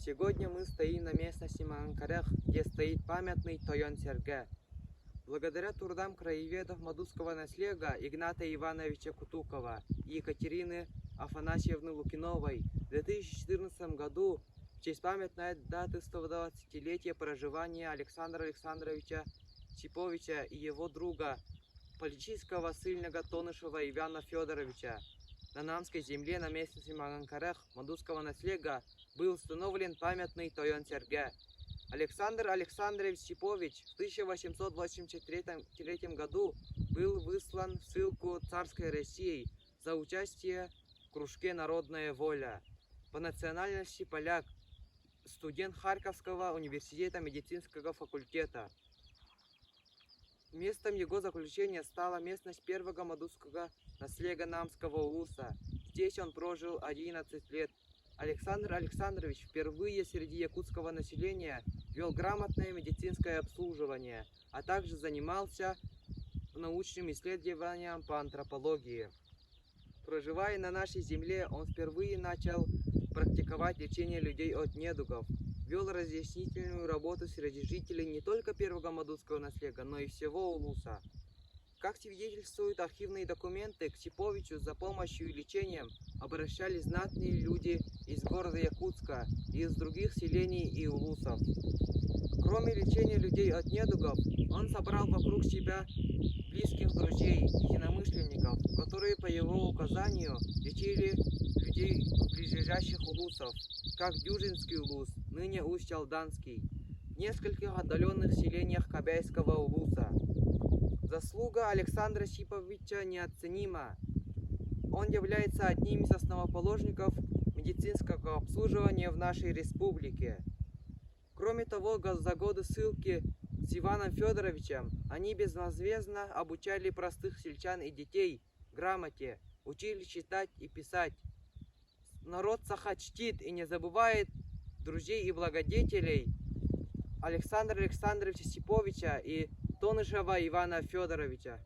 Сегодня мы стоим на местности Маганкарах, где стоит памятный Тойон-Серге. Благодаря трудам краеведов Мадузского наследия Игната Ивановича Кутукова и Екатерины Афанасьевны Лукиновой в 2014 году в честь памятной даты 120-летия проживания Александра Александровича Чиповича и его друга, политического ссыльника Тонышева Ивана Федоровича, на Намской земле на местности Маганкарах Мадузского наследия был установлен памятный Тойон-Серге. Александр Александрович Чипович в 1883 году был выслан в ссылку царской России за участие в кружке «Народная воля». По национальности поляк, студент Харьковского университета медицинского факультета. Местом его заключения стала местность первого мадузского наследия Намского улуса. Здесь он прожил 11 лет. Александр Александрович впервые среди якутского населения вел грамотное медицинское обслуживание, а также занимался научным исследованием по антропологии. Проживая на нашей земле, он впервые начал практиковать лечение людей от недугов, вел разъяснительную работу среди жителей не только первого мадузского наследия, но и всего улуса. Как свидетельствуют архивные документы, к Чиповичу за помощью и лечением обращались знатные люди из города Якутска и из других селений и улусов. Кроме лечения людей от недугов, он собрал вокруг себя близких друзей, единомышленников, которые по его указанию лечили людей ближайших улусов, как Дюжинский улус, ныне Усть-Алданский, в нескольких отдаленных селениях Кабайского улуса. Заслуга Александра Чиповича неоценима. Он является одним из основоположников медицинского обслуживания в нашей республике. Кроме того, за годы ссылки с Иваном Федоровичем они безвозмездно обучали простых сельчан и детей грамоте, учили читать и писать. Народ Саха чтит и не забывает друзей и благодетелей Александра Александровича Чиповича и Тонышева Ивана Федоровича.